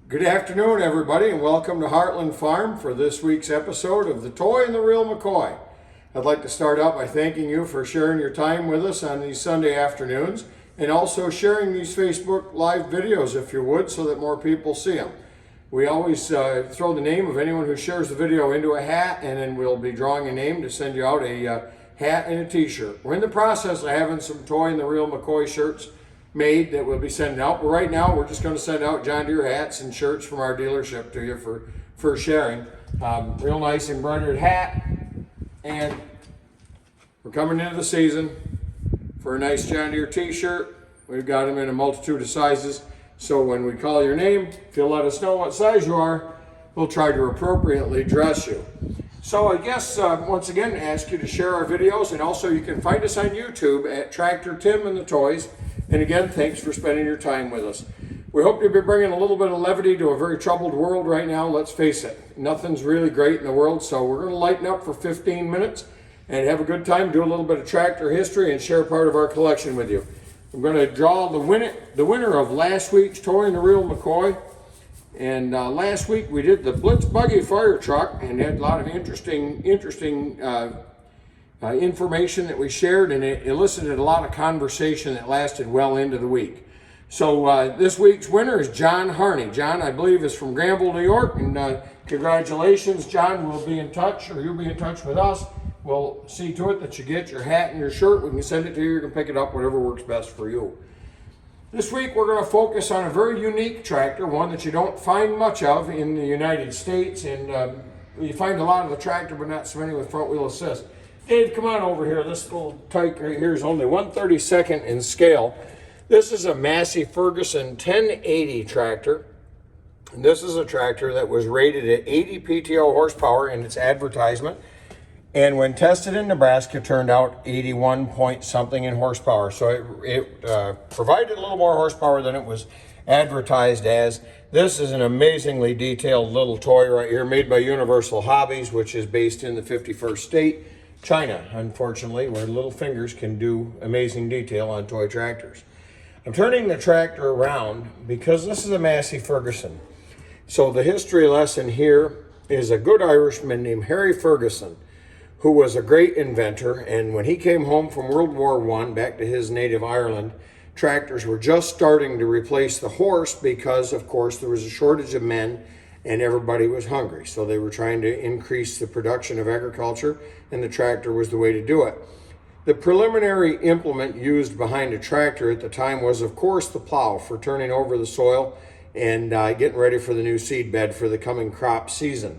Good afternoon, everybody, and welcome to Heartland Farm for this week's episode of The Toy and the Real McCoy. I'd like to start out by thanking you for sharing your time with us on these Sunday afternoons and also sharing these Facebook Live videos, if you would, so that more people see them. We always throw the name of anyone who shares the video into a hat, and then we'll be drawing a name to send you out a hat and a t-shirt. We're in the process of having some Toy and the Real McCoy shirts made that we'll be sending out, but right now we're just going to send out John Deere hats and shirts from our dealership to you for sharing. Real nice embroidered hat, and we're coming into the season for a nice John Deere t-shirt. We've got them in a multitude of sizes, so when we call your name, if you'll let us know what size you are, we'll try to appropriately dress you. So I guess once again ask you to share our videos, and also you can find us on YouTube at Tractor Tim and the Toys. And again, thanks for spending your time with us. We hope you'll be bringing a little bit of levity to a very troubled world right now. Let's face it, nothing's really great in the world, so we're going to lighten up for 15 minutes and have a good time, do a little bit of tractor history, and share part of our collection with you. I'm going to draw the winner of last week's Toy and the Real McCoy. And last week we did the Blitz Buggy fire truck and had a lot of interesting information that we shared, and it elicited a lot of conversation that lasted well into the week. So this week's winner is John Harney. John, I believe, is from Granville, New York, and congratulations. John will be in touch, or you'll be in touch with us. We'll see to it that you get your hat and your shirt. We can send it to you. You can pick it up, whatever works best for you. This week we're going to focus on a very unique tractor, one that you don't find much of in the United States, and you find a lot of the tractor, but not so many with front wheel assist. Dave, come on over here. This little tyke right here is only 1/32 in scale. This is a Massey Ferguson 1080 tractor. And this is a tractor that was rated at 80 PTO horsepower in its advertisement. And when tested in Nebraska, turned out 81 point something in horsepower. So it provided a little more horsepower than it was advertised as. This is an amazingly detailed little toy right here, made by Universal Hobbies, which is based in the 51st state. China, unfortunately, where little fingers can do amazing detail on toy tractors. I'm turning the tractor around because this is a Massey Ferguson. So the history lesson here is a good Irishman named Harry Ferguson, who was a great inventor, and when he came home from World War I back to his native Ireland, tractors were just starting to replace the horse because, of course, there was a shortage of men and everybody was hungry. So they were trying to increase the production of agriculture, and the tractor was the way to do it. The preliminary implement used behind a tractor at the time was, of course, the plow for turning over the soil and getting ready for the new seed bed for the coming crop season.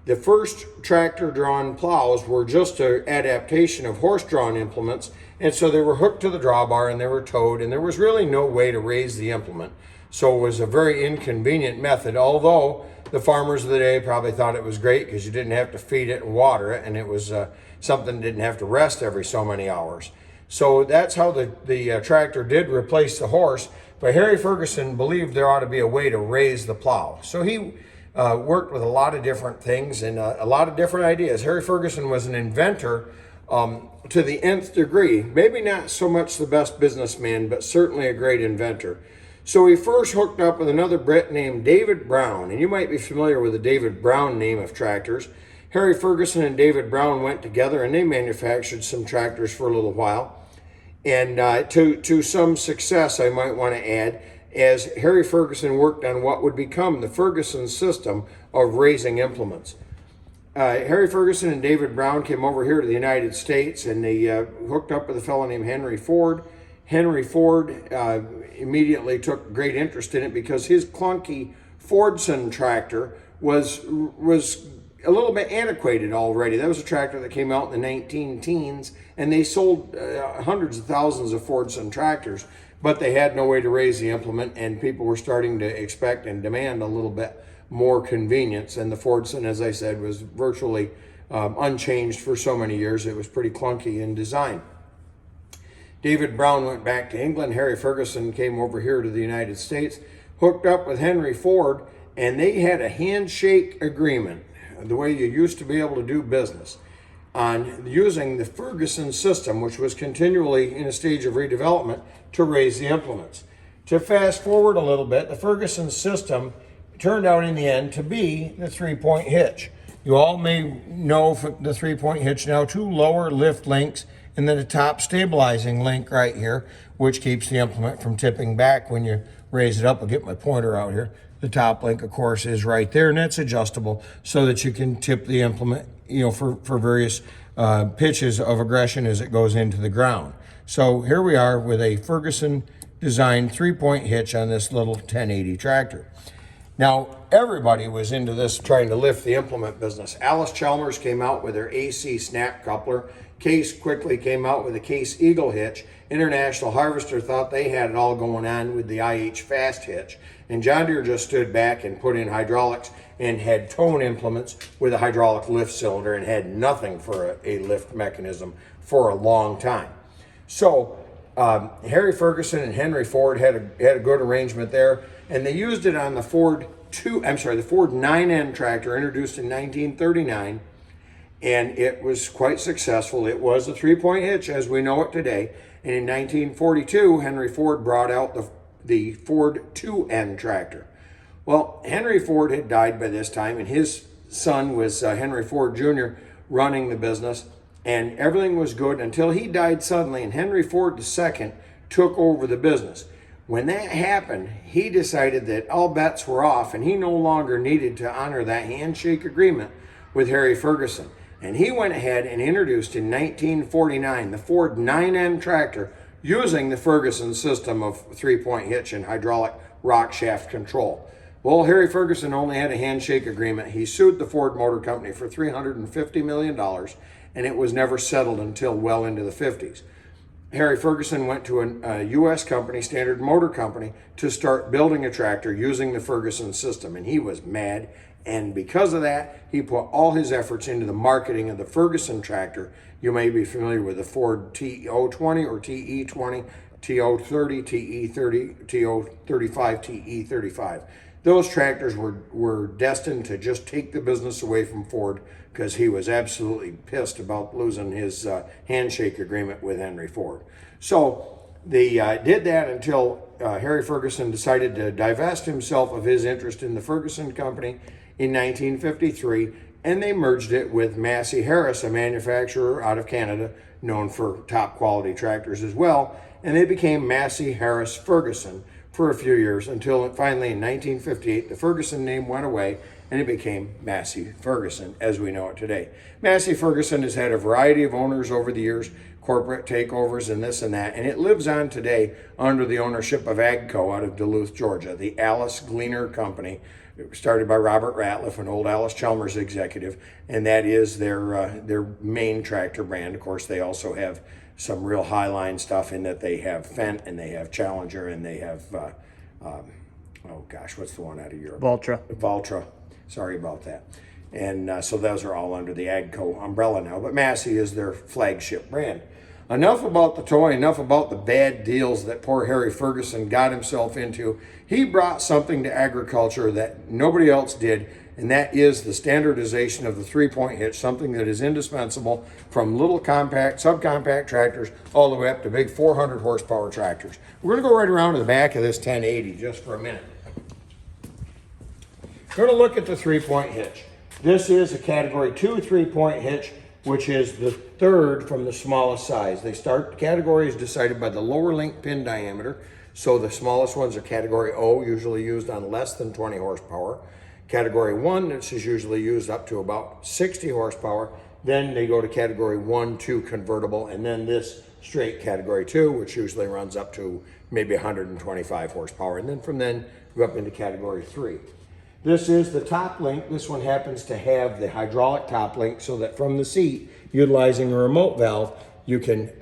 The first tractor-drawn plows were just an adaptation of horse-drawn implements, and so they were hooked to the drawbar and they were towed, and there was really no way to raise the implement. So it was a very inconvenient method, although the farmers of the day probably thought it was great because you didn't have to feed it and water it, and it was something that didn't have to rest every so many hours. So that's how the tractor did replace the horse, but Harry Ferguson believed there ought to be a way to raise the plow. So he worked with a lot of different things and a lot of different ideas. Harry Ferguson was an inventor to the nth degree. Maybe not so much the best businessman, but certainly a great inventor. So he first hooked up with another Brit named David Brown, and you might be familiar with the David Brown name of tractors. Harry Ferguson and David Brown went together and they manufactured some tractors for a little while. And to some success, I might want to add, as Harry Ferguson worked on what would become the Ferguson system of raising implements. Harry Ferguson and David Brown came over here to the United States, and they hooked up with a fellow named Henry Ford. Henry Ford immediately took great interest in it because his clunky Fordson tractor was a little bit antiquated already. That was a tractor that came out in the 19 teens, and they sold hundreds of thousands of Fordson tractors, but they had no way to raise the implement, and people were starting to expect and demand a little bit more convenience. And the Fordson, as I said, was virtually unchanged for so many years. It was pretty clunky in design. David Brown went back to England. Harry Ferguson came over here to the United States, hooked up with Henry Ford, and they had a handshake agreement, the way you used to be able to do business, on using the Ferguson system, which was continually in a stage of redevelopment, to raise the implements. To fast forward a little bit, the Ferguson system turned out in the end to be the 3-point hitch. You all may know the 3-point hitch now, 2 lower lift links and then a top stabilizing link right here, which keeps the implement from tipping back when you raise it up. I'll get my pointer out here. The top link, of course, is right there, and it's adjustable so that you can tip the implement, for various pitches of aggression as it goes into the ground. So here we are with a Ferguson designed 3-point hitch on this little 1080 tractor. Now, everybody was into this, trying to lift the implement business. Allis-Chalmers came out with their AC snap coupler. Case quickly came out with the Case Eagle hitch. International Harvester thought they had it all going on with the IH fast hitch. And John Deere just stood back and put in hydraulics and had tone implements with a hydraulic lift cylinder and had nothing for a lift mechanism for a long time. So Harry Ferguson and Henry Ford had a good arrangement there, and they used it on the Ford 9N tractor introduced in 1939, and it was quite successful. It was a 3-point hitch as we know it today. And in 1942, Henry Ford brought out the Ford 2N tractor. Well, Henry Ford had died by this time, and his son was Henry Ford Jr. running the business, and everything was good until he died suddenly, and Henry Ford II took over the business. When that happened, he decided that all bets were off, and he no longer needed to honor that handshake agreement with Harry Ferguson. And he went ahead and introduced in 1949 the Ford 9N tractor using the Ferguson system of 3-point hitch and hydraulic rock shaft control. Well, Harry Ferguson only had a handshake agreement. He sued the Ford Motor Company for $350 million, and it was never settled until well into the 50s. Harry Ferguson went to a U.S. company, Standard Motor Company, to start building a tractor using the Ferguson system, and he was mad. And because of that, he put all his efforts into the marketing of the Ferguson tractor. You may be familiar with the Ford TO20 or TE20, TO30, TE30, TO35, TE35. Those tractors were destined to just take the business away from Ford because he was absolutely pissed about losing his handshake agreement with Henry Ford. So they did that until Harry Ferguson decided to divest himself of his interest in the Ferguson company in 1953, and they merged it with Massey Harris, a manufacturer out of Canada known for top quality tractors as well, and they became Massey Harris Ferguson for a few years until finally in 1958 the Ferguson name went away and it became Massey Ferguson as we know it today. Massey Ferguson has had a variety of owners over the years, corporate takeovers and this and that, and it lives on today under the ownership of AGCO out of Duluth, Georgia, the Alice Gleaner Company. It was started by Robert Ratliff, an old Allis-Chalmers executive, and that is their main tractor brand. Of course, they also have some real high-line stuff in that they have Fendt and they have Challenger and they have, what's the one out of Europe? Valtra. Sorry about that. And so those are all under the AGCO umbrella now, but Massey is their flagship brand. Enough about the toy, enough about the bad deals that poor Harry Ferguson got himself into. He brought something to agriculture that nobody else did, and that is the standardization of the 3-point hitch, something that is indispensable from little compact, subcompact tractors all the way up to big 400 horsepower tractors. We're going to go right around to the back of this 1080 just for a minute. We're going to look at the 3-point hitch. This is a category 2 3-point hitch, which is the third from the smallest size. The category is decided by the lower link pin diameter. So the smallest ones are category O, usually used on less than 20 horsepower. Category 1, this is usually used up to about 60 horsepower. Then they go to category 1, 2 convertible, and then this straight category 2, which usually runs up to maybe 125 horsepower. And then from then, go up into category 3. This is the top link. This one happens to have the hydraulic top link so that from the seat, utilizing a remote valve, you can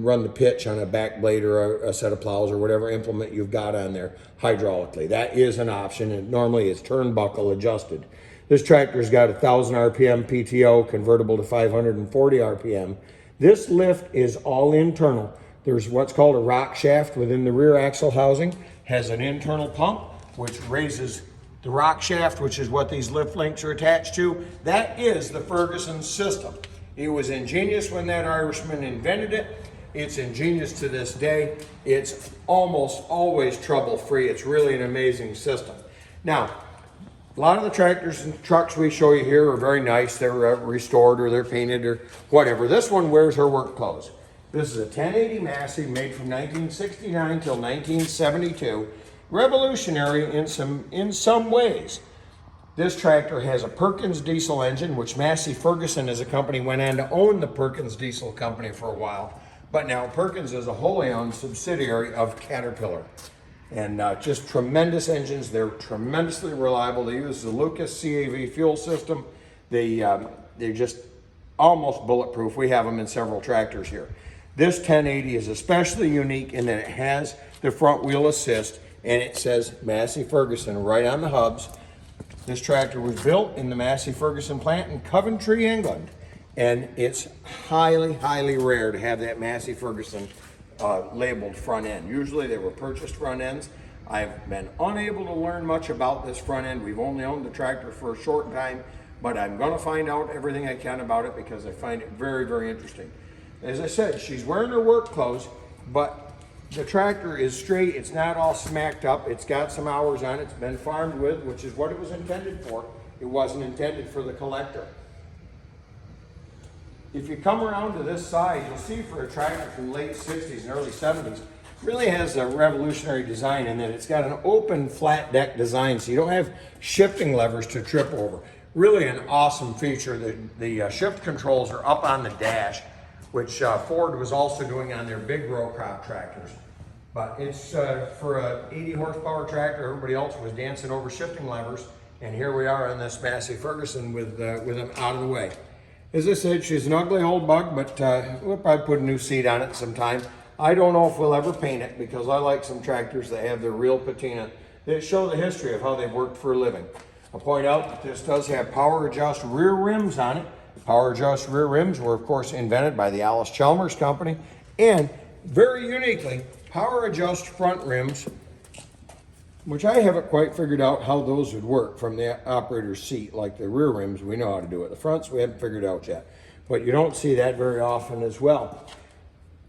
run the pitch on a back blade or a set of plows or whatever implement you've got on there hydraulically. That is an option, and normally it's turnbuckle adjusted. This tractor's got 1,000 RPM PTO, convertible to 540 RPM. This lift is all internal. There's what's called a rock shaft within the rear axle housing, has an internal pump which raises the rock shaft, which is what these lift links are attached to. That is the Ferguson system. It was ingenious when that Irishman invented it. It's ingenious to this day. It's almost always trouble-free. It's really an amazing system. Now, A lot of the tractors and trucks we show you here are very nice. They're restored or they're painted or whatever. This one wears her work clothes. This is a 1080 Massey made from 1969 till 1972. Revolutionary in some ways. This tractor has a Perkins diesel engine, which Massey Ferguson as a company went on to own the Perkins diesel company for a while. But now Perkins is a wholly owned subsidiary of Caterpillar. And just tremendous engines. They're tremendously reliable. They use the Lucas CAV fuel system. They're just almost bulletproof. We have them in several tractors here. This 1080 is especially unique in that it has the front wheel assist and it says Massey Ferguson right on the hubs. This tractor was built in the Massey Ferguson plant in Coventry, England. And it's highly, highly rare to have that Massey Ferguson labeled front end. Usually they were purchased front ends. I've been unable to learn much about this front end. We've only owned the tractor for a short time, but I'm gonna find out everything I can about it because I find it very, very interesting. As I said, she's wearing her work clothes, but the tractor is straight. It's not all smacked up. It's got some hours on it. It's been farmed with, which is what it was intended for. It wasn't intended for the collector. If you come around to this side, you'll see for a tractor from late 60s and early 70s, really has a revolutionary design in that it's got an open flat deck design, so you don't have shifting levers to trip over. Really an awesome feature. The shift controls are up on the dash, which Ford was also doing on their big row crop tractors. But it's for a 80 horsepower tractor, everybody else was dancing over shifting levers, and here we are on this Massey Ferguson with them out of the way. As I said, she's an ugly old bug, but we'll probably put a new seat on it sometime. I don't know if we'll ever paint it because I like some tractors that have their real patina that show the history of how they've worked for a living. I'll point out that this does have power adjust rear rims on it. Power adjust rear rims were of course invented by the Alice Chalmers company, and very uniquely, power adjust front rims, which I haven't quite figured out how those would work from the operator's seat. Like the rear rims, we know how to do it. The fronts, we haven't figured out yet. But you don't see that very often as well.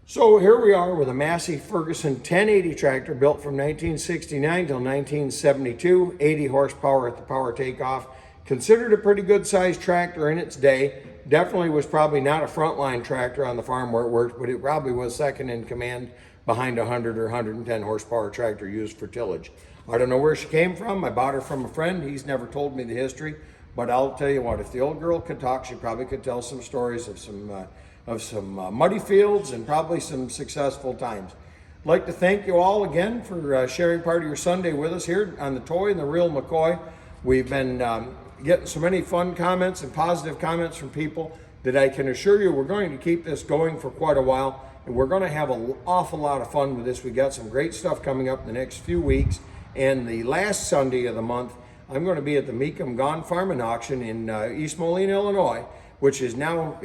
So here we are with a Massey Ferguson 1080 tractor built from 1969 till 1972, 80 horsepower at the power takeoff. Considered a pretty good sized tractor in its day. Definitely was probably not a frontline tractor on the farm where it worked, but it probably was second in command behind a 100 or 110 horsepower tractor used for tillage. I don't know where she came from. I bought her from a friend. He's never told me the history, but I'll tell you what, if the old girl could talk, she probably could tell some stories of some muddy fields and probably some successful times. I'd like to thank you all again for sharing part of your Sunday with us here on the Toy and the Real McCoy. We've been getting so many fun comments and positive comments from people that I can assure you we're going to keep this going for quite a while, and we're going to have an awful lot of fun with this. We got some great stuff coming up in the next few weeks, and the last Sunday of the month I'm going to be at the Mecum Gone Farming Auction in East Moline, Illinois, which is now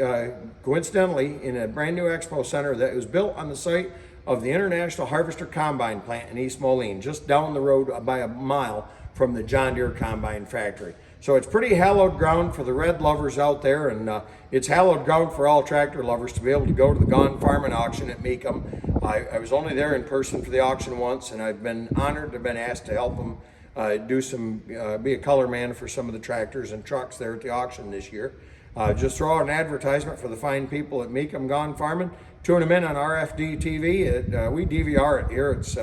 coincidentally in a brand new expo center that was built on the site of the International Harvester Combine plant in East Moline, just down the road by a mile from the John Deere Combine factory. So it's pretty hallowed ground for the red lovers out there, and it's hallowed ground for all tractor lovers to be able to go to the Gone Farming Auction at Mecum. I was only there in person for the auction once, and I've been honored to have been asked to help them be a color man for some of the tractors and trucks there at the auction this year. Just throw out an advertisement for the fine people at Mecum Gone Farming. Tune them in on RFD TV. We DVR it here. It's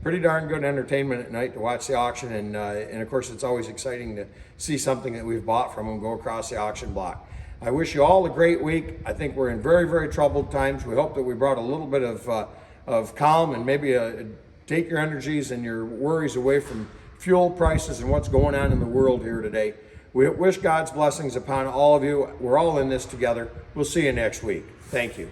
pretty darn good entertainment at night to watch the auction, and of course it's always exciting to see something that we've bought from them go across the auction block. I wish you all a great week. I think we're in very, very troubled times. We hope that we brought a little bit of calm and maybe take your energies and your worries away from fuel prices and what's going on in the world here today. We wish God's blessings upon all of you. We're all in this together. We'll see you next week. Thank you.